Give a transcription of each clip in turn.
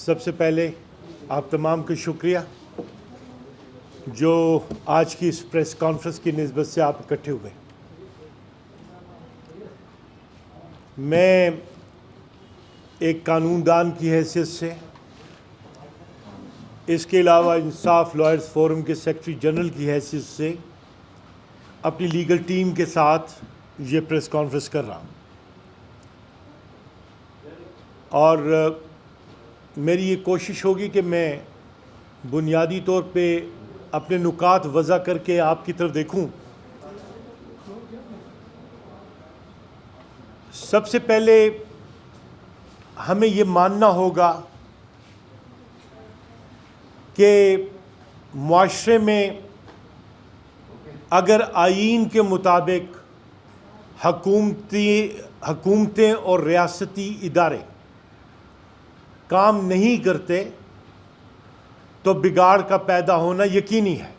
سب سے پہلے آپ تمام کا شکریہ جو آج کی اس پریس کانفرنس کی نسبت سے آپ اکٹھے ہوئے. میں ایک قانون دان کی حیثیت سے، اس کے علاوہ انصاف لائرز فورم کے سیکرٹری جنرل کی حیثیت سے اپنی لیگل ٹیم کے ساتھ یہ پریس کانفرنس کر رہا ہوں. اور میری یہ کوشش ہوگی کہ میں بنیادی طور پہ اپنے نکات وضع کر کے آپ کی طرف دیکھوں. سب سے پہلے ہمیں یہ ماننا ہوگا کہ معاشرے میں اگر آئین کے مطابق حکومتیں اور ریاستی ادارے کام نہیں کرتے تو بگاڑ کا پیدا ہونا یقینی ہے.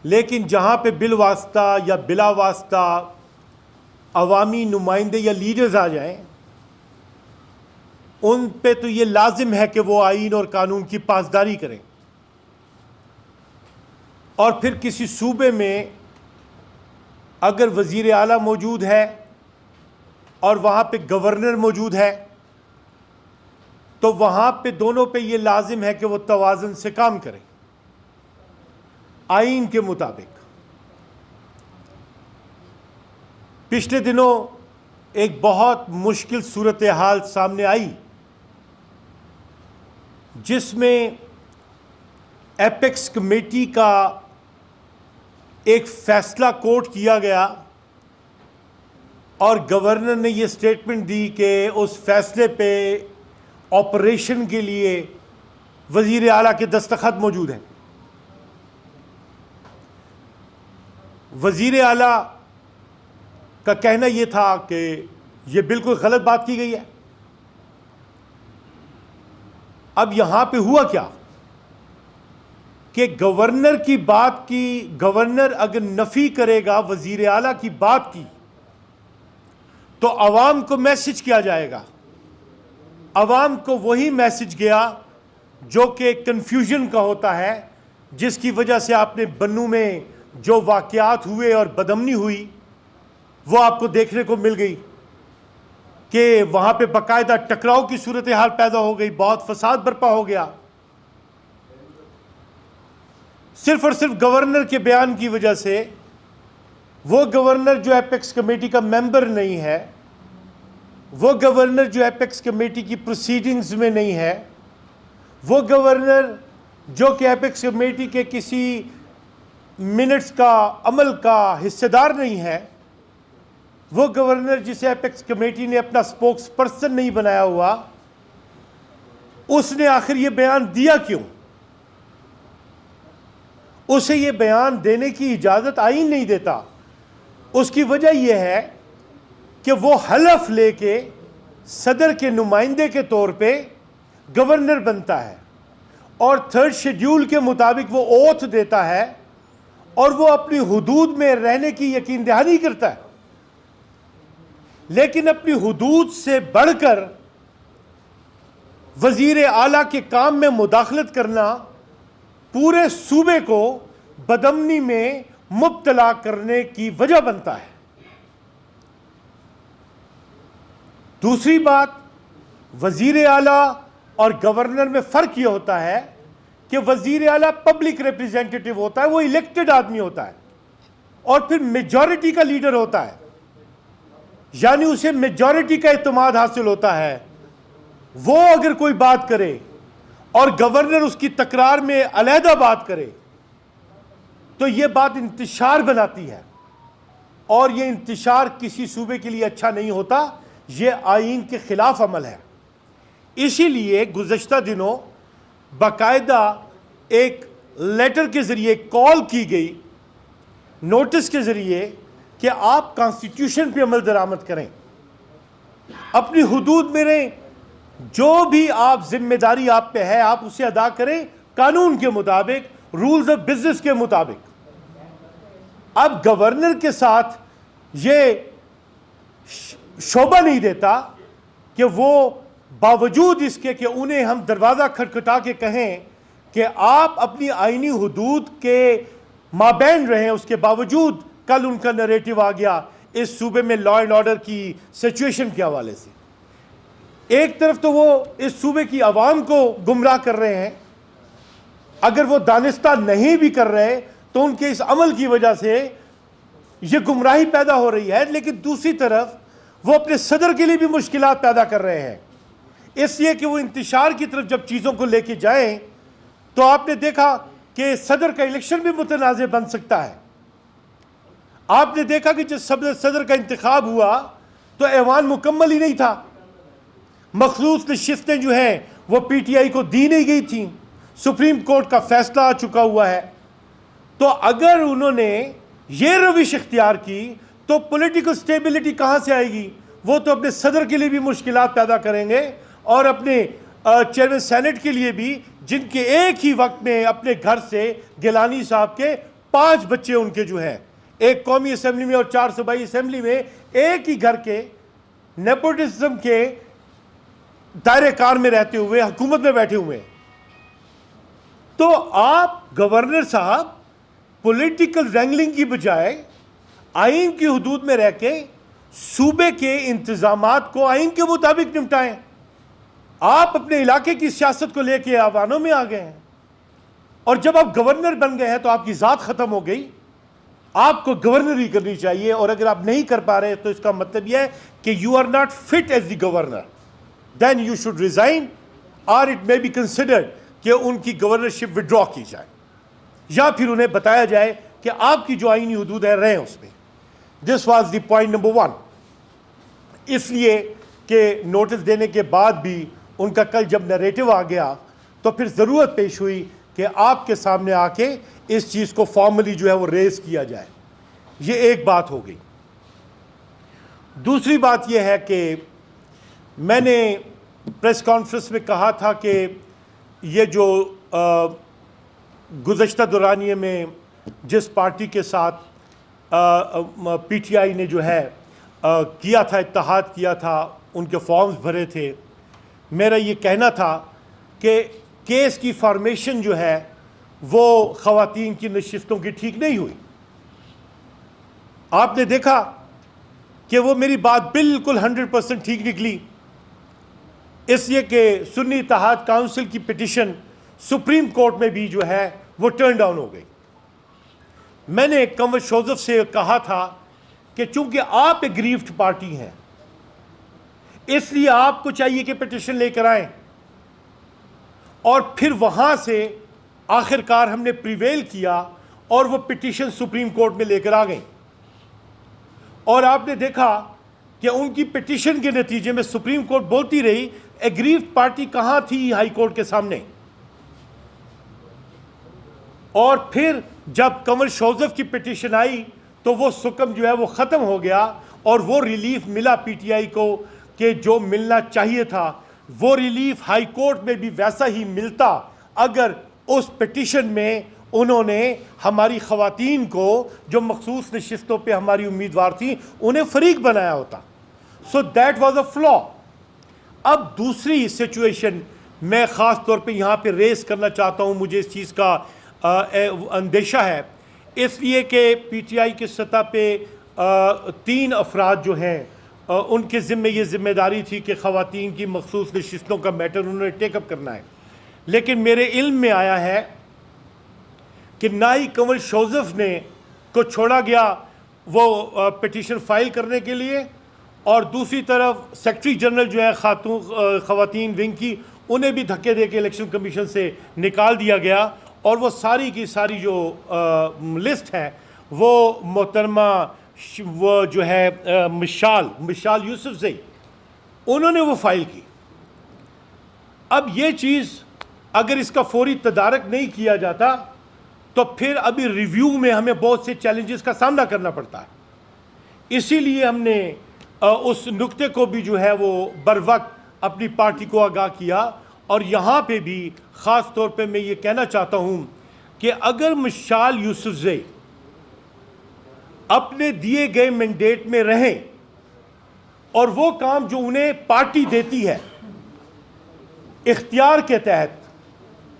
لیکن جہاں پہ بالواسطہ یا بلا واسطہ عوامی نمائندے یا لیڈرز آ جائیں، ان پہ تو یہ لازم ہے کہ وہ آئین اور قانون کی پاسداری کریں. اور پھر کسی صوبے میں اگر وزیر اعلیٰ موجود ہے اور وہاں پہ گورنر موجود ہے تو وہاں پہ دونوں پہ یہ لازم ہے کہ وہ توازن سے کام کریں آئین کے مطابق. پچھلے دنوں ایک بہت مشکل صورتحال سامنے آئی جس میں ایپیکس کمیٹی کا ایک فیصلہ کوٹ کیا گیا اور گورنر نے یہ سٹیٹمنٹ دی کہ اس فیصلے پہ آپریشن کے لیے وزیر اعلیٰ کے دستخط موجود ہیں. وزیر اعلیٰ کا کہنا یہ تھا کہ یہ بالکل غلط بات کی گئی ہے. اب یہاں پہ ہوا کیا کہ گورنر کی بات کی، گورنر اگر نفی کرے گا وزیر اعلیٰ کی بات کی تو عوام کو میسج کیا جائے گا. عوام کو وہی میسج گیا جو کہ کنفیوژن کا ہوتا ہے، جس کی وجہ سے آپ نے بنوں میں جو واقعات ہوئے اور بدامنی ہوئی وہ آپ کو دیکھنے کو مل گئی کہ وہاں پہ باقاعدہ ٹکراؤ کی صورتحال پیدا ہو گئی، بہت فساد برپا ہو گیا صرف اور صرف گورنر کے بیان کی وجہ سے. وہ گورنر جو ایپیکس کمیٹی کا ممبر نہیں ہے، وہ گورنر جو ایپیکس کمیٹی کی پروسیڈنگز میں نہیں ہے، وہ گورنر جو کہ ایپیکس کمیٹی کے کسی منٹس کا عمل کا حصہ دار نہیں ہے، وہ گورنر جسے ایپیکس کمیٹی نے اپنا سپوکس پرسن نہیں بنایا ہوا، اس نے آخر یہ بیان دیا کیوں؟ اسے یہ بیان دینے کی اجازت آئین نہیں دیتا. اس کی وجہ یہ ہے کہ وہ حلف لے کے صدر کے نمائندے کے طور پہ گورنر بنتا ہے اور 3rd شیڈیول کے مطابق وہ اوتھ دیتا ہے اور وہ اپنی حدود میں رہنے کی یقین دہانی کرتا ہے. لیکن اپنی حدود سے بڑھ کر وزیر اعلیٰ کے کام میں مداخلت کرنا پورے صوبے کو بدامنی میں مبتلا کرنے کی وجہ بنتا ہے. دوسری بات، وزیر اعلیٰ اور گورنر میں فرق یہ ہوتا ہے کہ وزیر اعلیٰ پبلک ریپریزنٹیٹیو ہوتا ہے، وہ الیکٹڈ آدمی ہوتا ہے اور پھر میجورٹی کا لیڈر ہوتا ہے، یعنی اسے میجورٹی کا اعتماد حاصل ہوتا ہے. وہ اگر کوئی بات کرے اور گورنر اس کی تکرار میں علیحدہ بات کرے تو یہ بات انتشار بناتی ہے اور یہ انتشار کسی صوبے کے لیے اچھا نہیں ہوتا. یہ آئین کے خلاف عمل ہے. اسی لیے گزشتہ دنوں باقاعدہ ایک لیٹر کے ذریعے کال کی گئی، نوٹس کے ذریعے، کہ آپ کانسٹیٹیوشن پہ عمل درآمد کریں، اپنی حدود میں رہیں، جو بھی آپ ذمہ داری آپ پہ ہے آپ اسے ادا کریں قانون کے مطابق، رولز آف بزنس کے مطابق. اب گورنر کے ساتھ یہ شعبہ نہیں دیتا کہ وہ باوجود اس کے کہ انہیں ہم دروازہ کھٹکھٹا کے کہیں کہ آپ اپنی آئینی حدود کے مابین رہیں، اس کے باوجود کل ان کا نریٹو آ گیا اس صوبے میں لا اینڈ آرڈر کی سچویشن کے حوالے سے۔ ایک طرف تو وہ اس صوبے کی عوام کو گمراہ کر رہے ہیں، اگر وہ دانستہ نہیں بھی کر رہے تو ان کے اس عمل کی وجہ سے یہ گمراہی پیدا ہو رہی ہے، لیکن دوسری طرف وہ اپنے صدر کے لیے بھی مشکلات پیدا کر رہے ہیں، اس لیے کہ وہ انتشار کی طرف جب چیزوں کو لے کے جائیں تو آپ نے دیکھا کہ صدر کا الیکشن بھی متنازع بن سکتا ہے۔ آپ نے دیکھا کہ جب صدر کا انتخاب ہوا تو ایوان مکمل ہی نہیں تھا، مخصوص نشستیں جو ہیں وہ پی ٹی آئی کو دی نہیں گئی تھیں، سپریم کورٹ کا فیصلہ آ چکا ہوا ہے۔ تو اگر انہوں نے یہ روش اختیار کی تو پولیٹیکل سٹیبلٹی کہاں سے آئے گی؟ وہ تو اپنے صدر کے لیے بھی مشکلات پیدا کریں گے اور اپنے چیئرمین سینٹ کے لیے بھی، جن کے ایک ہی وقت میں اپنے گھر سے گیلانی صاحب کے 5 بچے ان کے جو ہیں، ایک قومی اسمبلی میں اور 4 صوبائی اسمبلی میں، ایک ہی گھر کے نیپوٹزم کے دائرہ کار میں رہتے ہوئے حکومت میں بیٹھے ہوئے ہیں۔ تو آپ گورنر صاحب پولیٹیکل رینگلنگ کی بجائے آئین کی حدود میں رہ کے صوبے کے انتظامات کو آئین کے مطابق نمٹائیں۔ آپ اپنے علاقے کی سیاست کو لے کے آوانوں میں آ گئے ہیں، اور جب آپ گورنر بن گئے ہیں تو آپ کی ذات ختم ہو گئی، آپ کو گورنر ہی کرنی چاہیے، اور اگر آپ نہیں کر پا رہے تو اس کا مطلب یہ ہے کہ you are not fit as the governor, then you should resign, اور اٹ مے بی کنسیڈرڈ کہ ان کی گورنرشپ وڈرا کی جائے، یا پھر انہیں بتایا جائے کہ آپ کی جو آئینی حدود ہے رہیں اس میں۔ This was the point number 1۔ اس لیے کہ نوٹس دینے کے بعد بھی ان کا کل جب نریٹو آ گیا تو پھر ضرورت پیش ہوئی کہ آپ کے سامنے آ کے اس چیز کو فارملی جو ہے وہ ریز کیا جائے۔ یہ ایک بات ہو گئی۔ دوسری بات یہ ہے کہ میں نے پریس کانفرنس میں کہا تھا کہ یہ جو گزشتہ دورانیے میں جس پارٹی کے ساتھ پی ٹی آئی نے جو ہے کیا تھا، اتحاد کیا تھا، ان کے فارمز بھرے تھے، میرا یہ کہنا تھا کہ کیس کی فارمیشن جو ہے وہ خواتین کی نشستوں کی ٹھیک نہیں ہوئی۔ آپ نے دیکھا کہ وہ میری بات بالکل 100% ٹھیک نکلی، اس لیے کہ سنی اتحاد کونسل کی پٹیشن سپریم کورٹ میں بھی جو ہے وہ ٹرن ڈاؤن ہو گئی۔ میں نے کنور شوزف سے کہا تھا کہ چونکہ آپ اگریوڈ پارٹی ہیں، اس لیے آپ کو چاہیے کہ پٹیشن لے کر آئیں، اور پھر وہاں سے آخر کار ہم نے پریویل کیا اور وہ پٹیشن سپریم کورٹ میں لے کر آ گئیں، اور آپ نے دیکھا کہ ان کی پٹیشن کے نتیجے میں سپریم کورٹ بولتی رہی اگریوڈ پارٹی کہاں تھی ہائی کورٹ کے سامنے، اور پھر جب کنور شوزف کی پٹیشن آئی تو وہ سکم جو ہے وہ ختم ہو گیا، اور وہ ریلیف ملا پی ٹی آئی کو کہ جو ملنا چاہیے تھا، وہ ریلیف ہائی کورٹ میں بھی ویسا ہی ملتا اگر اس پٹیشن میں انہوں نے ہماری خواتین کو جو مخصوص نشستوں پہ ہماری امیدوار تھیں انہیں فریق بنایا ہوتا۔ سو دیٹ واز اے فلا۔ اب دوسری سچویشن میں خاص طور پہ یہاں پہ ریز کرنا چاہتا ہوں، مجھے اس چیز کا اندیشہ ہے، اس لیے کہ پی ٹی آئی کی سطح پہ 3 افراد جو ہیں ان کے ذمہ یہ ذمہ داری تھی کہ خواتین کی مخصوص نشستوں کا میٹر انہوں نے ٹیک اپ کرنا ہے، لیکن میرے علم میں آیا ہے کہ نہ ہی کنور شوزف نے کو چھوڑا گیا وہ پٹیشن فائل کرنے کے لیے، اور دوسری طرف سیکرٹری جنرل جو ہے خواتین ونگ کی، انہیں بھی دھکے دے کے الیکشن کمیشن سے نکال دیا گیا، اور وہ ساری کی ساری جو لسٹ ہے وہ محترمہ وہ جو ہے مشال یوسف زئی، انہوں نے وہ فائل کی۔ اب یہ چیز اگر اس کا فوری تدارک نہیں کیا جاتا تو پھر ابھی ریویو میں ہمیں بہت سے چیلنجز کا سامنا کرنا پڑتا ہے، اسی لیے ہم نے اس نقطے کو بھی جو ہے وہ بر وقت اپنی پارٹی کو آگاہ کیا، اور یہاں پہ بھی خاص طور پہ میں یہ کہنا چاہتا ہوں کہ اگر مشال یوسف زئی اپنے دیے گئے مینڈیٹ میں رہیں اور وہ کام جو انہیں پارٹی دیتی ہے اختیار کے تحت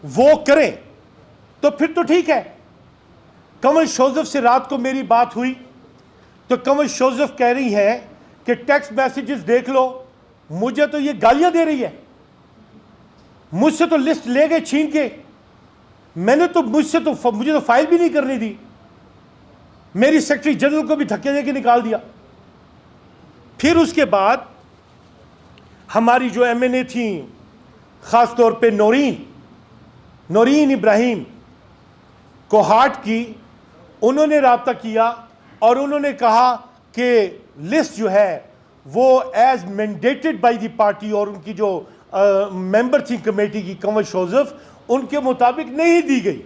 وہ کریں تو پھر تو ٹھیک ہے. کنور شوزف سے رات کو میری بات ہوئی تو کنور شوزف کہہ رہی ہیں کہ ٹیکسٹ میسیجز دیکھ لو. مجھے تو یہ گالیاں دے رہی ہے, مجھ سے تو لسٹ لے گئے چھین کے. مجھے تو فائل بھی نہیں کرنی دی. میری سیکرٹری جنرل کو بھی دھکے دے کے نکال دیا. پھر اس کے بعد ہماری جو ایم این اے تھیں, خاص طور پہ نورین ابراہیم کوہاٹ کی, انہوں نے رابطہ کیا اور انہوں نے کہا کہ لسٹ جو ہے وہ as mandated by the party, اور ان کی جو ممبر تھی کمیٹی کی کنور شوزف, ان کے مطابق نہیں دی گئی.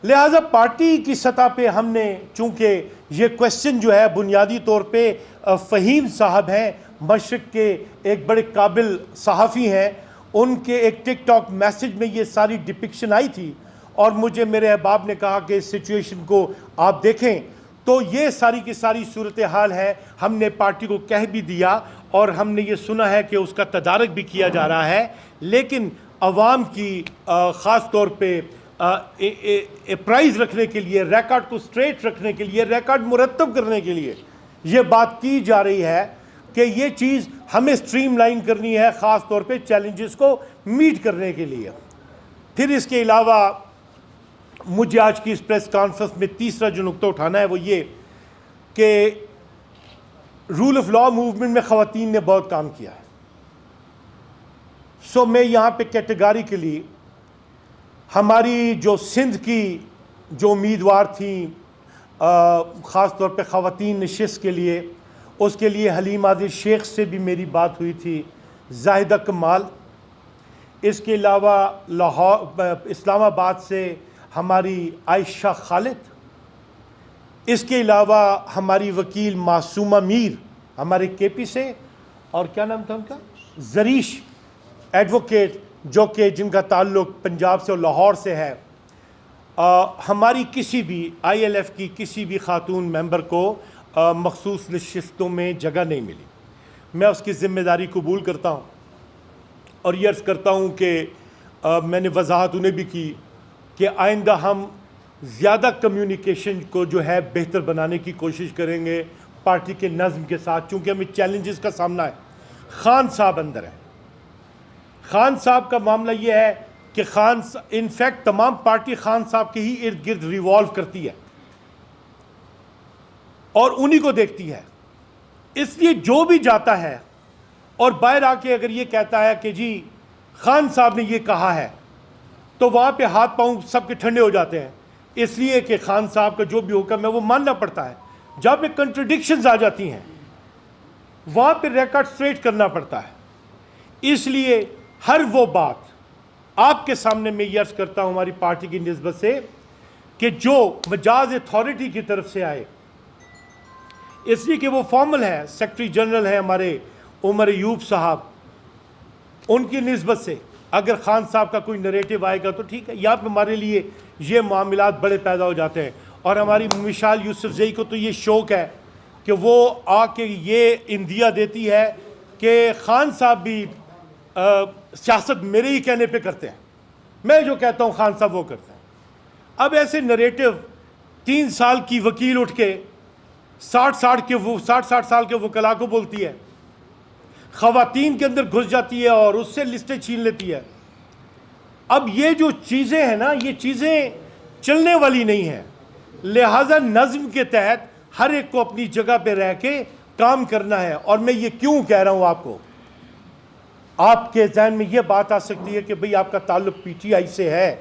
لہذا پارٹی کی سطح پہ ہم نے, چونکہ یہ کوشچن جو ہے بنیادی طور پہ فہیم صاحب ہیں, مشرق کے ایک بڑے قابل صحافی ہیں, ان کے ایک ٹک ٹاک میسج میں یہ ساری ڈپکشن آئی تھی, اور مجھے میرے احباب نے کہا کہ اس سچویشن کو آپ دیکھیں. تو یہ ساری کی ساری صورتحال ہے. ہم نے پارٹی کو کہہ بھی دیا اور ہم نے یہ سنا ہے کہ اس کا تدارک بھی کیا جا رہا ہے, لیکن عوام کی خاص طور پہ پرائز رکھنے کے لیے, ریکارڈ کو سٹریٹ رکھنے کے لیے, ریکارڈ مرتب کرنے کے لیے یہ بات کی جا رہی ہے کہ یہ چیز ہمیں سٹریم لائن کرنی ہے, خاص طور پہ چیلنجز کو میٹ کرنے کے لیے. پھر اس کے علاوہ مجھے آج کی اس پریس کانفرنس میں تیسرا جو نقطہ اٹھانا ہے وہ یہ کہ رول آف لا موومنٹ میں خواتین نے بہت کام کیا ہے. سو میں یہاں پہ کیٹیگریکلی ہماری جو سندھ کی جو امیدوار تھیں, خاص طور پہ خواتین نشست کے لیے, اس کے لیے حلیم عادل شیخ سے بھی میری بات ہوئی تھی, زاہدہ کمال. اس کے علاوہ اسلام آباد سے ہماری عائشہ خالد, اس کے علاوہ ہماری وکیل معصومہ میر ہمارے کے پی سے, اور کیا نام تھا ان کا, زریش ایڈوکیٹ, جو کہ جن کا تعلق پنجاب سے اور لاہور سے ہے. ہماری کسی بھی آئی ایل ایف کی کسی بھی خاتون ممبر کو مخصوص نشستوں میں جگہ نہیں ملی. میں اس کی ذمہ داری قبول کرتا ہوں اور یہ عرض کرتا ہوں کہ میں نے وضاحت انہیں بھی کی کہ آئندہ ہم زیادہ کمیونیکیشن کو جو ہے بہتر بنانے کی کوشش کریں گے پارٹی کے نظم کے ساتھ, چونکہ ہمیں چیلنجز کا سامنا ہے. خان صاحب اندر ہے. خان صاحب کا معاملہ یہ ہے کہ انفیکٹ تمام پارٹی خان صاحب کے ہی ارد گرد ریوالو کرتی ہے اور انہی کو دیکھتی ہے. اس لیے جو بھی جاتا ہے اور باہر آ کے اگر یہ کہتا ہے کہ جی خان صاحب نے یہ کہا ہے, تو وہاں پہ ہاتھ پاؤں سب کے ٹھنڈے ہو جاتے ہیں, اس لیے کہ خان صاحب کا جو بھی حکم ہے وہ ماننا پڑتا ہے. جہاں پہ کنٹرڈکشنز آ جاتی ہیں وہاں پہ ریکارڈ سٹریٹ کرنا پڑتا ہے. اس لیے ہر وہ بات آپ کے سامنے میں یہ عرض کرتا ہوں ہماری پارٹی کی نسبت سے کہ جو مجاز اتھارٹی کی طرف سے آئے, اس لیے کہ وہ فارمل ہے, سیکرٹری جنرل ہیں ہمارے عمر ایوب صاحب, ان کی نسبت سے اگر خان صاحب کا کوئی نریٹو آئے گا تو ٹھیک ہے. یہاں پہ ہمارے لیے یہ معاملات بڑے پیدا ہو جاتے ہیں. اور ہماری مشال یوسف زئی کو تو یہ شوق ہے کہ وہ آ کے یہ اندیا دیتی ہے کہ خان صاحب بھی سیاست میرے ہی کہنے پہ کرتے ہیں, میں جو کہتا ہوں خان صاحب وہ کرتے ہیں. اب ایسے نریٹو 3 سال کی وکیل اٹھ کے 60 سال کے وکلا کو بولتی ہے, خواتین کے اندر گھس جاتی ہے اور اس سے لسٹیں چھین لیتی ہے. اب یہ جو چیزیں ہیں نا, یہ چیزیں چلنے والی نہیں ہیں. لہٰذا نظم کے تحت ہر ایک کو اپنی جگہ پہ رہ کے کام کرنا ہے. اور میں یہ کیوں کہہ رہا ہوں آپ کو, آپ کے ذہن میں یہ بات آ سکتی ہے کہ بھئی آپ کا تعلق پی ٹی آئی سے ہے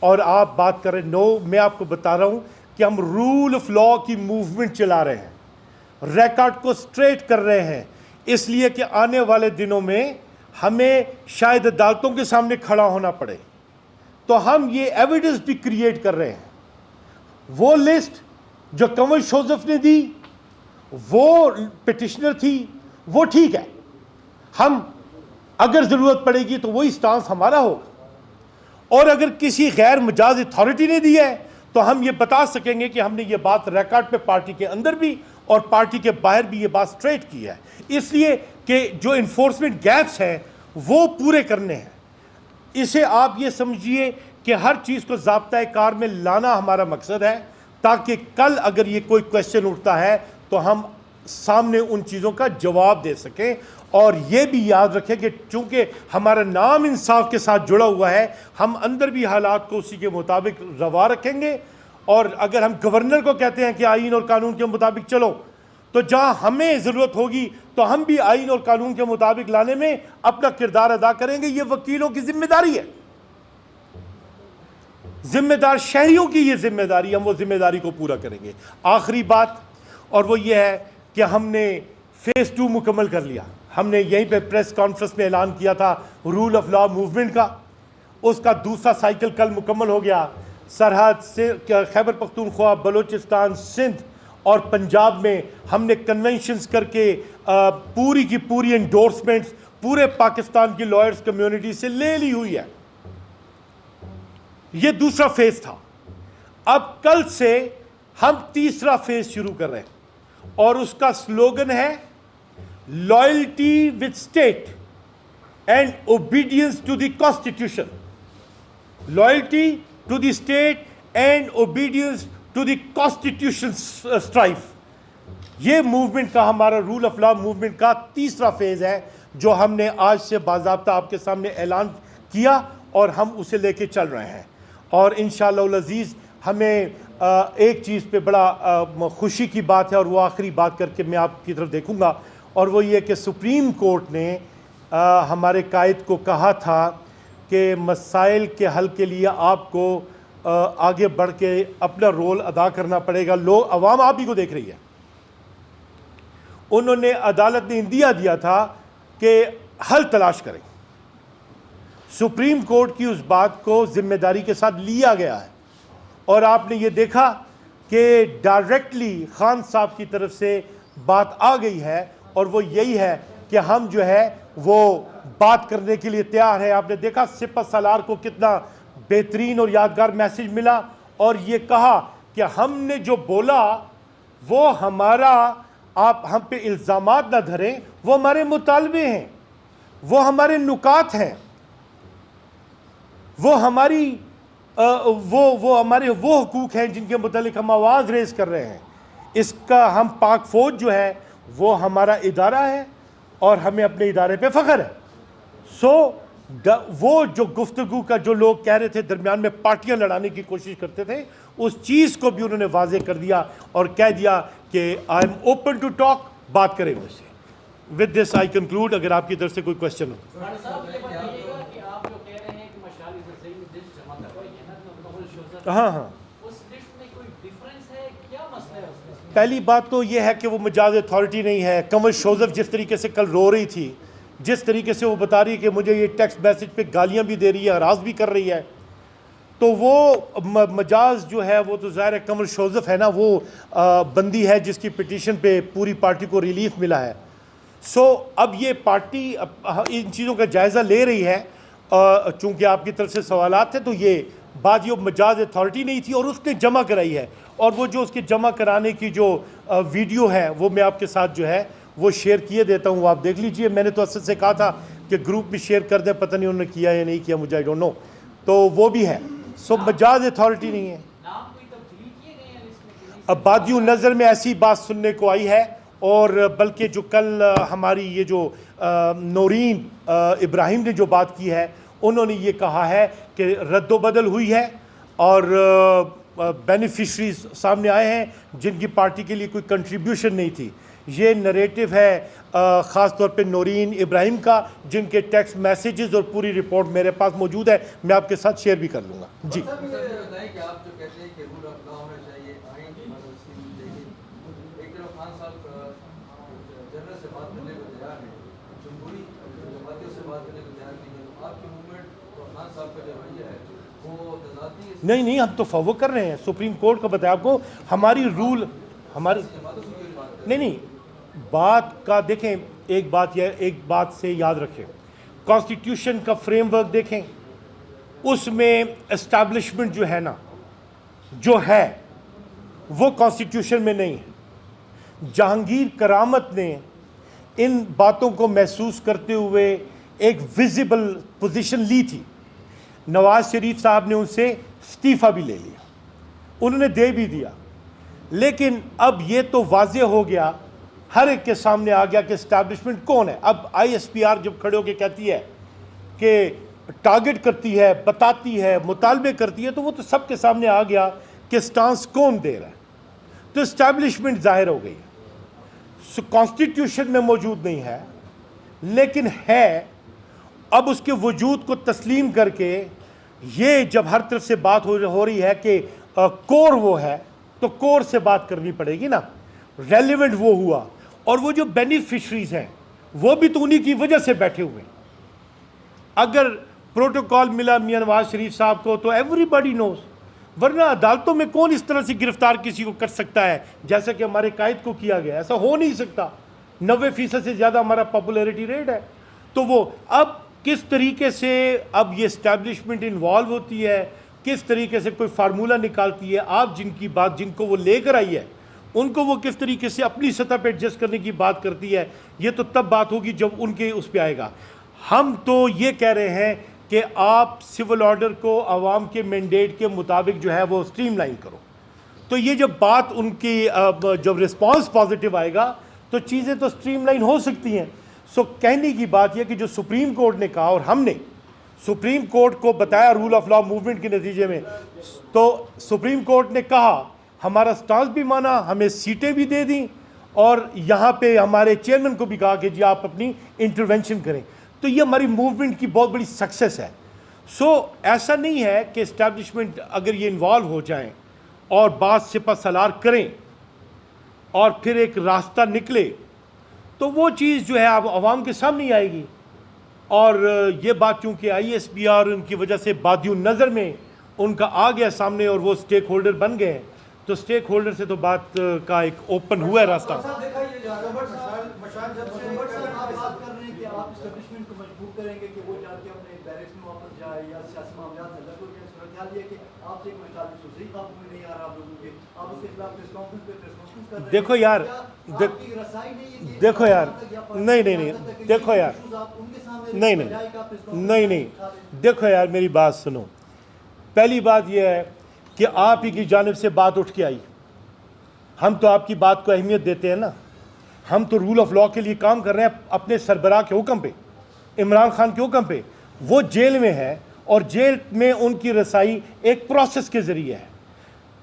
اور آپ بات کر رہے ہیں. نو, میں آپ کو بتا رہا ہوں کہ ہم رول آف لا کی موومنٹ چلا رہے ہیں, ریکارڈ کو سٹریٹ کر رہے ہیں, اس لیے کہ آنے والے دنوں میں ہمیں شاید عدالتوں کے سامنے کھڑا ہونا پڑے. تو ہم یہ ایویڈنس بھی کریٹ کر رہے ہیں. وہ لسٹ جو کنور شوزف نے دی وہ پٹیشنر تھی, وہ ٹھیک ہے, ہم اگر ضرورت پڑے گی تو وہی سٹانس ہمارا ہوگا. اور اگر کسی غیر مجاز اتھارٹی نے دی ہے تو ہم یہ بتا سکیں گے کہ ہم نے یہ بات ریکارڈ پہ پارٹی کے اندر بھی اور پارٹی کے باہر بھی یہ بات سٹریٹ کی ہے. اس لیے کہ جو انفورسمنٹ گیپس ہیں وہ پورے کرنے ہیں. اسے آپ یہ سمجھیے کہ ہر چیز کو ضابطۂ کار میں لانا ہمارا مقصد ہے, تاکہ کل اگر یہ کوئی کویشچن اٹھتا ہے تو ہم سامنے ان چیزوں کا جواب دے سکیں. اور یہ بھی یاد رکھیں کہ چونکہ ہمارا نام انصاف کے ساتھ جڑا ہوا ہے, ہم اندر بھی حالات کو اسی کے مطابق روا رکھیں گے. اور اگر ہم گورنر کو کہتے ہیں کہ آئین اور قانون کے مطابق چلو, تو جہاں ہمیں ضرورت ہوگی تو ہم بھی آئین اور قانون کے مطابق لانے میں اپنا کردار ادا کریں گے. یہ وکیلوں کی ذمہ داری ہے, ذمہ دار شہریوں کی یہ ذمہ داری, ہم وہ ذمہ داری کو پورا کریں گے. آخری بات اور وہ یہ ہے کہ ہم نے فیز 2 مکمل کر لیا. ہم نے یہیں پہ پریس کانفرنس میں اعلان کیا تھا رول آف لا موومنٹ کا, اس کا دوسرا سائیکل کل مکمل ہو گیا. سرحد سے خیبر پختونخوا, بلوچستان, سندھ اور پنجاب میں ہم نے کنونشنز کر کے پوری کی پوری انڈورسمنٹس پورے پاکستان کی لائرز کمیونٹی سے لے لی ہوئی ہے. یہ دوسرا فیز تھا. اب کل سے ہم تیسرا فیز شروع کر رہے ہیں, اور اس کا سلوگن ہے loyalty with state and obedience to the constitution. Loyalty to the state and obedience to the constitution strife. یہ موومنٹ کا, ہمارا رول آف لا موومنٹ کا تیسرا فیز ہے جو ہم نے آج سے باضابطہ آپ کے سامنے اعلان کیا, اور ہم اسے لے کے چل رہے ہیں. اور انشاءاللہ العزیز ہمیں ایک چیز پہ بڑا خوشی کی بات ہے, اور وہ آخری بات کر کے میں آپ کی طرف دیکھوں گا, اور وہ یہ کہ سپریم کورٹ نے ہمارے قائد کو کہا تھا کہ مسائل کے حل کے لیے آپ کو آگے بڑھ کے اپنا رول ادا کرنا پڑے گا. لوگ, عوام آپ ہی کو دیکھ رہی ہے. انہوں نے, عدالت نے اندیا دیا تھا کہ حل تلاش کریں. سپریم کورٹ کی اس بات کو ذمہ داری کے ساتھ لیا گیا ہے, اور آپ نے یہ دیکھا کہ ڈائریکٹلی خان صاحب کی طرف سے بات آ گئی ہے, اور وہ یہی ہے کہ ہم جو ہے وہ بات کرنے کے لیے تیار ہے. آپ نے دیکھا سپہ سالار کو کتنا بہترین اور یادگار میسج ملا, اور یہ کہا کہ ہم نے جو بولا وہ ہمارا, آپ ہم پہ الزامات نہ دھریں, وہ ہمارے مطالبے ہیں, وہ ہمارے نکات ہیں, وہ ہماری وہ ہمارے وہ حقوق ہیں جن کے متعلق ہم آواز ریز کر رہے ہیں. اس کا ہم پاک فوج جو ہے وہ ہمارا ادارہ ہے, اور ہمیں اپنے ادارے پہ فخر ہے. وہ جو گفتگو کا جو لوگ کہہ رہے تھے درمیان میں پارٹیاں لڑانے کی کوشش کرتے تھے, اس چیز کو بھی انہوں نے واضح کر دیا اور کہہ دیا کہ I am open to talk, بات کریں مجھ سے. With this I conclude. اگر آپ کی طرف سے کوئی کوشچن ہو. ہاں ہاں, پہلی بات تو یہ ہے کہ وہ مجاز اتھارٹی نہیں ہے. کنور شوزف جس طریقے سے کل رو رہی تھی, جس طریقے سے وہ بتا رہی ہے کہ مجھے یہ ٹیکسٹ میسج پہ گالیاں بھی دے رہی ہے, ہراس بھی کر رہی ہے, تو وہ مجاز جو ہے وہ تو ظاہر ہے کنور شوزف ہے نا, وہ بندی ہے جس کی پٹیشن پہ پوری پارٹی کو ریلیف ملا ہے. اب یہ پارٹی ان چیزوں کا جائزہ لے رہی ہے, چونکہ آپ کی طرف سے سوالات تھے, تو یہ بات یہ مجاز اتھارٹی نہیں تھی اور اس نے جمع کرائی ہے. اور وہ جو اس کے جمع کرانے کی جو ویڈیو ہے وہ میں آپ کے ساتھ جو ہے وہ شیئر کیے دیتا ہوں, وہ آپ دیکھ لیجئے. میں نے تو اسد سے کہا تھا کہ گروپ میں شیئر کر دیں, پتہ نہیں انہوں نے کیا یا نہیں کیا, مجھے آئی ڈونٹ نو. تو وہ بھی ہے. مجاز اتھارٹی نہیں ہے. اب بادیوں نظر میں ایسی بات سننے کو آئی ہے, اور بلکہ جو کل ہماری یہ جو نورین ابراہیم نے جو بات کی ہے, انہوں نے یہ کہا ہے کہ رد و بدل ہوئی ہے, اور بینیفیشریز سامنے آئے ہیں جن کی پارٹی کے لیے کوئی کنٹریبیوشن نہیں تھی. یہ نریٹو ہے خاص طور پہ نورین ابراہیم کا, جن کے ٹیکسٹ میسیجز اور پوری رپورٹ میرے پاس موجود ہے, میں آپ کے ساتھ شیئر بھی کر لوں گا. جی نہیں, ہم تو فالو کر رہے ہیں. سپریم کورٹ کا بتایا آپ کو, ہماری رول ہماری نہیں بات کا دیکھیں. ایک بات سے یاد رکھیں, کانسٹیٹیوشن کا فریم ورک دیکھیں, اس میں اسٹیبلشمنٹ جو ہے نا, جو ہے وہ کانسٹیٹیوشن میں نہیں ہے. جہانگیر کرامت نے ان باتوں کو محسوس کرتے ہوئے ایک ویزیبل پوزیشن لی تھی. نواز شریف صاحب نے ان سے استعفیٰ بھی لے لیا, انہوں نے دے بھی دیا, لیکن اب یہ تو واضح ہو گیا, ہر ایک کے سامنے آ گیا کہ اسٹیبلشمنٹ کون ہے. اب آئی ایس پی آر جب کھڑے ہو کے کہتی ہے کہ ٹارگٹ کرتی ہے, بتاتی ہے, مطالبے کرتی ہے, تو وہ تو سب کے سامنے آ گیا کہ سٹانس کون دے رہا ہے. تو اسٹیبلشمنٹ ظاہر ہو گئی ہے. کانسٹیٹیوشن میں موجود نہیں ہے لیکن ہے. اب اس کے وجود کو تسلیم کر کے یہ جب ہر طرف سے بات ہو رہی ہے کہ کور وہ ہے, تو کور سے بات کرنی پڑے گی نا. ریلیونٹ وہ ہوا, اور وہ جو بینیفیشریز ہیں وہ بھی تو انہی کی وجہ سے بیٹھے ہوئے ہیں. اگر پروٹوکال ملا میاں نواز شریف صاحب کو تو ایوری باڈی نوز, ورنہ عدالتوں میں کون اس طرح سے گرفتار کسی کو کر سکتا ہے جیسا کہ ہمارے قائد کو کیا گیا. ایسا ہو نہیں سکتا. 90% سے زیادہ ہمارا پاپولیرٹی ریٹ ہے. تو وہ اب کس طریقے سے اب یہ اسٹیبلشمنٹ انوالو ہوتی ہے, کس طریقے سے کوئی فارمولہ نکالتی ہے, آپ جن کی بات جن کو وہ لے کر آئی ہے ان کو وہ کس طریقے سے اپنی سطح پہ ایڈجسٹ کرنے کی بات کرتی ہے, یہ تو تب بات ہوگی جب ان کے اس پہ آئے گا. ہم تو یہ کہہ رہے ہیں کہ آپ سول آرڈر کو عوام کے مینڈیٹ کے مطابق جو ہے وہ سٹریم لائن کرو. تو یہ جب بات ان کی جب رسپانس پازیٹیو آئے گا تو چیزیں تو سٹریم لائن ہو سکتی ہیں. سو کہنے کی بات یہ کہ جو سپریم کورٹ نے کہا, اور ہم نے سپریم کورٹ کو بتایا رول آف لا موومنٹ کے نتیجے میں, تو سپریم کورٹ نے کہا ہمارا سٹانس بھی مانا, ہمیں سیٹیں بھی دے دیں, اور یہاں پہ ہمارے چیئرمین کو بھی کہا کہ جی آپ اپنی انٹرونشن کریں. تو یہ ہماری موومنٹ کی بہت بڑی سکسیس ہے. سو ایسا نہیں ہے کہ اسٹیبلشمنٹ اگر یہ انوالو ہو جائیں اور بات سپہ سالار کریں اور پھر ایک راستہ نکلے, تو وہ چیز جو ہے اب عوام کے سامنے ہی آئے گی. اور یہ بات چونکہ I S P are in کی وجہ سے بادی نظر میں ان کا آ گیا سامنے اور وہ سٹیک ہولڈر بن گئے, تو سٹیک ہولڈر سے تو بات کا ایک اوپن ہوا ہے راستہ. دیکھو یار, دیکھو یار, نہیں نہیں نہیں, دیکھو یار, نہیں نہیں نہیں, دیکھو یار میری بات سنو. پہلی بات یہ ہے کہ آپ ہی کی جانب سے بات اٹھ کے آئی. ہم تو آپ کی بات کو اہمیت دیتے ہیں نا. ہم تو رول آف لا کے لیے کام کر رہے ہیں اپنے سربراہ کے حکم پہ, عمران خان کے حکم پہ. وہ جیل میں ہے اور جیل میں ان کی رسائی ایک پروسیس کے ذریعے ہے.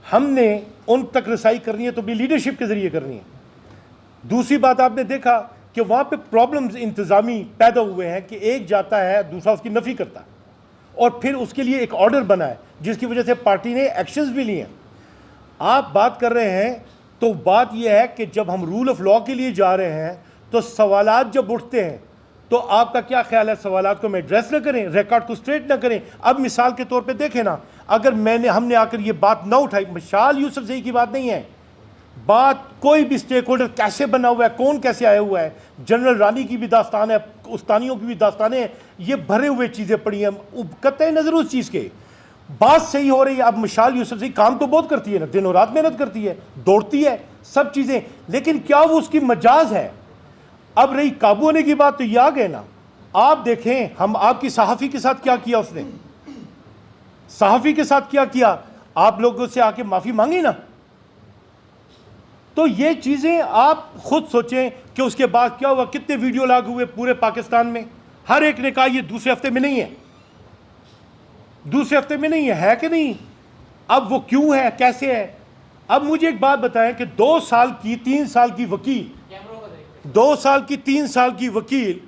ہم نے ان تک رسائی کرنی ہے تو بھی لیڈرشپ کے ذریعے کرنی ہے. دوسری بات آپ نے دیکھا کہ وہاں پہ پرابلمز انتظامی پیدا ہوئے ہیں کہ ایک جاتا ہے دوسرا اس کی نفی کرتا ہے, اور پھر اس کے لیے ایک آرڈر بنا ہے جس کی وجہ سے پارٹی نے ایکشنز بھی لیے ہیں. آپ بات کر رہے ہیں تو بات یہ ہے کہ جب ہم رول آف لا کے لیے جا رہے ہیں تو سوالات جب اٹھتے ہیں تو آپ کا کیا خیال ہے سوالات کو ہم ایڈریس نہ کریں, ریکارڈ کو اسٹریٹ نہ کریں. اب مثال کے طور پہ دیکھیں نا, اگر ہم نے آ کر یہ بات نہ اٹھائی, مشال یوسف زئی کی بات نہیں ہے, بات کوئی بھی سٹیک ہولڈر کیسے بنا ہوا ہے, کون کیسے آیا ہوا ہے, جنرل رانی کی بھی داستان ہے, استانیوں کی بھی داستانیں ہیں, یہ بھرے ہوئے چیزیں پڑی ہیں. قطع نظر اس چیز کے بات صحیح ہو رہی ہے. اب مشال یوسف زئی کام تو بہت کرتی ہے نا, دن و رات محنت کرتی ہے, دوڑتی ہے, سب چیزیں, لیکن کیا وہ اس کی مجاز ہے؟ اب رہی قابو ہونے کی بات تو یہ آ گئے نا. آپ دیکھیں ہم آپ کی صحافی کے ساتھ کیا کیا, اس نے صحافی کے ساتھ کیا کیا, آپ لوگوں سے آ کے معافی مانگی نا. تو یہ چیزیں آپ خود سوچیں کہ اس کے بعد کیا ہوا, کتنے ویڈیو لاگ ہوئے پورے پاکستان میں, ہر ایک نے کہا یہ دوسرے ہفتے میں نہیں ہے, دوسرے ہفتے میں نہیں ہے کہ نہیں. اب وہ کیوں ہے, کیسے ہے؟ اب مجھے ایک بات بتائیں کہ 2 سال کی 3 سال کی وکیل, 2 سال کی 3 سال کی وکیل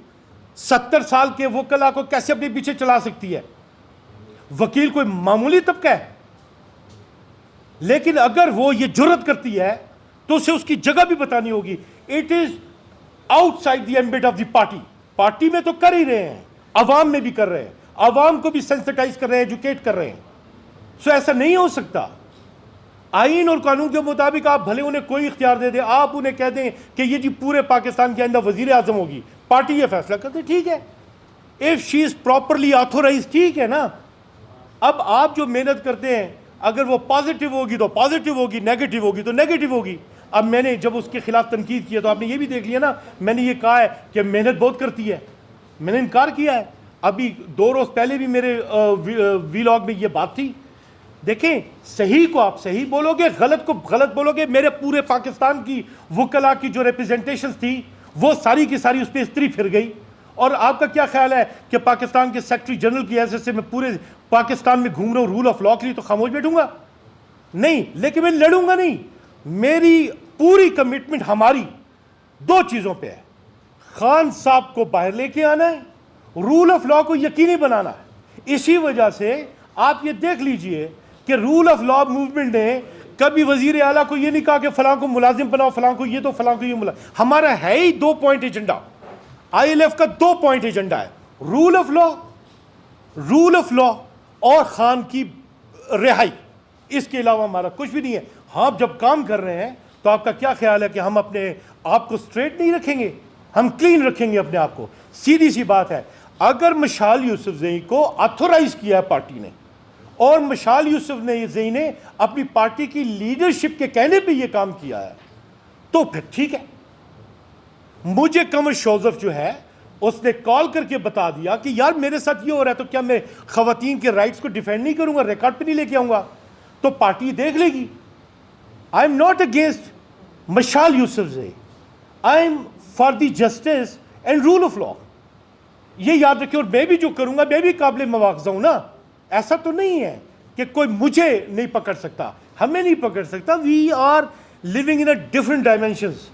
70 سال کے وکلا کو کیسے اپنے پیچھے چلا سکتی ہے؟ وکیل کوئی معمولی طبقہ ہے, لیکن اگر وہ یہ جرت کرتی ہے تو اسے اس کی جگہ بھی بتانی ہوگی. It is out side the ambit of the party. Party میں تو کر ہی رہے ہیں, عوام میں بھی کر رہے ہیں, عوام کو بھی سینسٹائز کر رہے ہیں, ایجوکیٹ کر رہے ہیں. سو ایسا نہیں ہو سکتا. آئین اور قانون کے مطابق آپ بھلے انہیں کوئی اختیار دے دیں, آپ انہیں کہہ دیں کہ یہ جی پورے پاکستان کے آئندہ وزیر اعظم ہوگی, پارٹی یہ فیصلہ کرتے, ٹھیک ہے. If she is properly authorize, ٹھیک ہے نا. اب آپ جو محنت کرتے ہیں اگر وہ پازیٹیو ہوگی تو پازیٹیو ہوگی, نیگیٹو ہوگی تو نیگیٹو ہوگی. اب میں نے جب اس کے خلاف تنقید کیا تو آپ نے یہ بھی دیکھ لیا نا, میں نے یہ کہا ہے کہ محنت بہت کرتی ہے, میں نے انکار کیا ہے. ابھی 2 روز پہلے بھی میرے ویلاگ میں یہ بات تھی. دیکھیں صحیح کو آپ صحیح بولو گے, غلط کو غلط بولو گے. میرے پورے پاکستان کی وکلا کی جو ریپرزنٹیشنز تھی وہ ساری کی ساری اس پہ استری پھر گئی. اور آپ کا کیا خیال ہے کہ پاکستان کے سیکرٹری جنرل کی حیثیت سے میں پورے پاکستان میں گھوم رہا ہوں رول آف لا کے لیے, تو خاموش بیٹھوں گا؟ نہیں. لیکن میں لڑوں گا نہیں. میری پوری کمٹمنٹ ہماری 2 چیزوں پہ ہے. خان صاحب کو باہر لے کے آنا ہے, رول آف لا کو یقینی بنانا ہے. اسی وجہ سے آپ یہ دیکھ لیجئے کہ رول آف لا موومنٹ نے کبھی وزیر اعلیٰ کو یہ نہیں کہا کہ فلاں کو ملازم بناؤ, فلاں کو یہ تو فلاں کو یہ ملازم. ہمارا ہے ہی 2 پوائنٹ ایجنڈا. ILF کا 2 پوائنٹ ایجنڈا ہے, رول آف لا اور خان کی رہائی. اس کے علاوہ ہمارا کچھ بھی نہیں ہے. ہاں جب کام کر رہے ہیں تو آپ کا کیا خیال ہے کہ ہم اپنے آپ کو اسٹریٹ نہیں رکھیں گے؟ ہم کلین رکھیں گے اپنے آپ کو. سیدھی سی بات ہے, اگر مشال یوسفزئی کو آتھورائز کیا ہے پارٹی نے, اور مشال یوسفزئی نے اپنی پارٹی کی لیڈرشپ کے کہنے پہ یہ کام کیا ہے, تو پھر ٹھیک ہے. مجھے قمر شوزف جو ہے اس نے کال کر کے بتا دیا کہ یار میرے ساتھ یہ ہو رہا ہے, تو کیا میں خواتین کے رائٹس کو ڈیفینڈ نہیں کروں گا, ریکارڈ پہ نہیں لے کے آؤں گا؟ تو پارٹی دیکھ لے گی. I am not against Mashal Yousafzai, I am for the justice and rule of law. یہ یاد رکھیں. اور میں بھی جو کروں گا میں بھی قابل مواخذہ ہوں نا. ایسا تو نہیں ہے کہ کوئی مجھے نہیں پکڑ سکتا, ہمیں نہیں پکڑ سکتا. We are living in a different dimensions.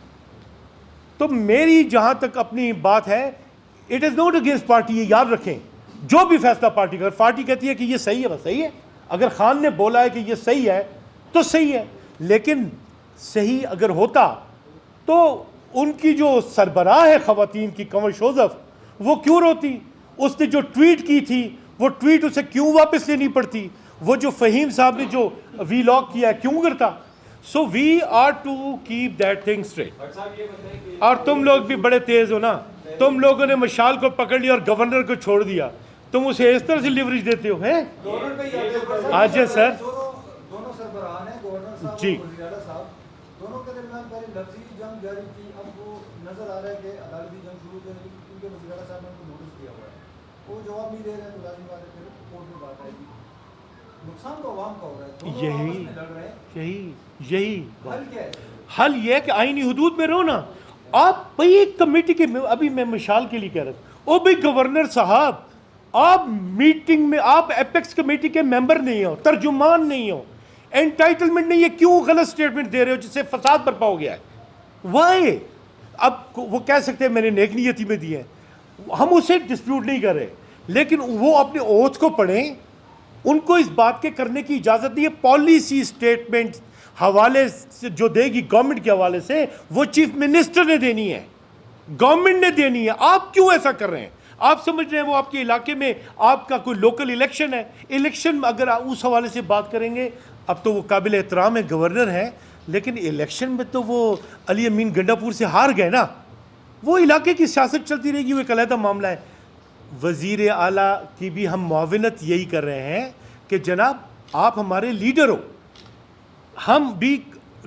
تو میری جہاں تک اپنی بات ہے, it is not against party. یہ یاد رکھیں, جو بھی فیصلہ پارٹی کہتی ہے کہ یہ صحیح ہے بس صحیح ہے. اگر خان نے بولا ہے کہ یہ صحیح ہے تو صحیح ہے. لیکن صحیح اگر ہوتا تو ان کی جو سربراہ ہے خواتین کی قمر شوزف, وہ کیوں روتی؟ اس نے جو ٹویٹ کی تھی وہ ٹویٹ اسے کیوں واپس لینی پڑتی؟ وہ جو فہیم صاحب نے جو ویلاگ کیا ہے کیوں کرتا؟ So we are to keep that thing straight. اور تم لوگ بھی بڑے تیز ہو نا. تم لوگوں نے مشال کو پکڑ لیا اور گورنر کو چھوڑ دیا. تم اسے اس طرح سے لیوریج دیتے ہو ہیں. آج سر دونوں سربراہان ہیں, گورنر صاحب جی, اور وزیر اعلیٰ صاحب, دونوں کے درمیان پہلے لفظی جنگ جاری تھی. اب وہ نظر آ رہا ہے کہ عدالتی جنگ شروع ہو جائے گی, کیونکہ وزیر اعلیٰ صاحب نے ان کو نوٹس دیا ہوا ہے. وہ جواب نہیں دے رہے ہیں تو لازمی بات ہے پھر کورٹ میں بات آئے گی. نقصان تو عوام کا ہو رہا ہے, دونوں آپس میں لڑ رہے ہیں. یہی حل کیا ہے؟ حل یہ ہے کہ آئینی حدود میں رہو نا. آپ بھئی ایک کمیٹی کے, ابھی میں مشال کے لیے کہہ رہا تھا, او بھئی گورنر صاحب آپ میٹنگ میں, آپ ایپیکس کمیٹی کے ممبر نہیں ہو, ترجمان نہیں ہو, انٹائٹلمنٹ نہیں ہے, کیوں غلط سٹیٹمنٹ دے رہے ہو جس سے فساد برپا ہو گیا ہے؟ وائی؟ اب وہ کہہ سکتے ہیں میں نے نیک نیتی میں دی ہے, ہم اسے ڈسپیوٹ نہیں کر رہے, لیکن وہ اپنے اوتھ کو پڑھیں. ان کو اس بات کے کرنے کی اجازت نہیں ہے. پالیسی سٹیٹمنٹ حوالے سے جو دے گی گورنمنٹ کے حوالے سے, وہ چیف منسٹر نے دینی ہے, گورنمنٹ نے دینی ہے. آپ کیوں ایسا کر رہے ہیں؟ آپ سمجھ رہے ہیں وہ آپ کے علاقے میں آپ کا کوئی لوکل الیکشن ہے, الیکشن اگر اس حوالے سے بات کریں گے, اب تو وہ قابل احترام ہے, گورنر ہیں, لیکن الیکشن میں تو وہ علی امین گنڈا پور سے ہار گئے نا. وہ علاقے کی سیاست چلتی رہے گی, وہ ایک علیحدہ معاملہ ہے. وزیر اعلیٰ کی بھی ہم معاونت یہی کر رہے ہیں کہ جناب آپ ہمارے لیڈر ہو, ہم بھی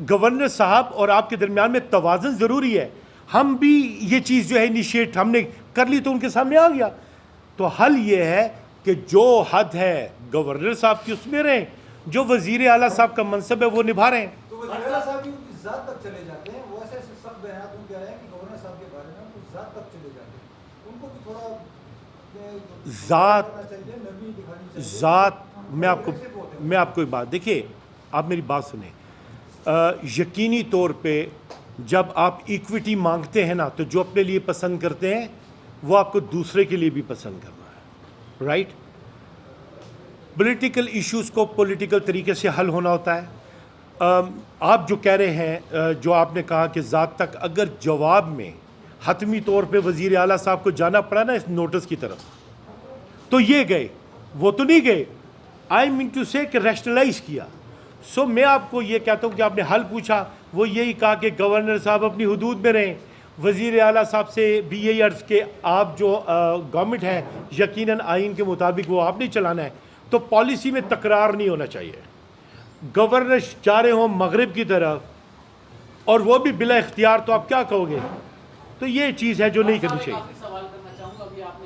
گورنر صاحب اور آپ کے درمیان میں توازن ضروری ہے. ہم بھی یہ چیز جو ہے انیشیٹ ہم نے کر لی تو ان کے سامنے آ گیا. تو حل یہ ہے کہ جو حد ہے گورنر صاحب کی اس میں رہیں, جو وزیر اعلیٰ صاحب کا منصب ہے وہ نبھا رہے ہیں. تو وزیر اعلیٰ صاحب کی ان کی ذات تک چلے جاتے ہیں, وہ ایسے سخت بیانات ان کے آئے ہیں کہ گورنر صاحب کے بارے میں ان کی ذات تک چلے جاتے ہیں. ان کو بھی تھوڑا ذات میں آپ کو ایک بات دیکھیے, آپ میری بات سنیں. یقینی طور پہ جب آپ ایکویٹی مانگتے ہیں نا, تو جو اپنے لیے پسند کرتے ہیں وہ آپ کو دوسرے کے لیے بھی پسند کرنا ہے, رائٹ؟ پولیٹیکل ایشوز کو پولیٹیکل طریقے سے حل ہونا ہوتا ہے. آپ جو کہہ رہے ہیں, جو آپ نے کہا کہ ذات تک, اگر جواب میں حتمی طور پہ وزیر اعلیٰ صاحب کو جانا پڑا نا اس نوٹس کی طرف, تو یہ گئے, وہ تو نہیں گئے. آئی مین ٹو سے کہ ریشنلائز کیا. سو میں آپ کو یہ کہتا ہوں کہ آپ نے حل پوچھا, وہ یہی کہا کہ گورنر صاحب اپنی حدود میں رہیں. وزیر اعلیٰ صاحب سے بھی یہی عرض کہ آپ جو گورنمنٹ ہے یقیناً آئین کے مطابق وہ آپ نہیں چلانا ہے. تو پالیسی میں تکرار نہیں ہونا چاہیے. گورنر جا رہے ہوں مغرب کی طرف اور وہ بھی بلا اختیار, تو آپ کیا کہو گے؟ تو یہ چیز ہے جو نہیں کرنی چاہیے. سوال کرنا چاہوں گا, ابھی آپ نے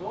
9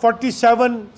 47,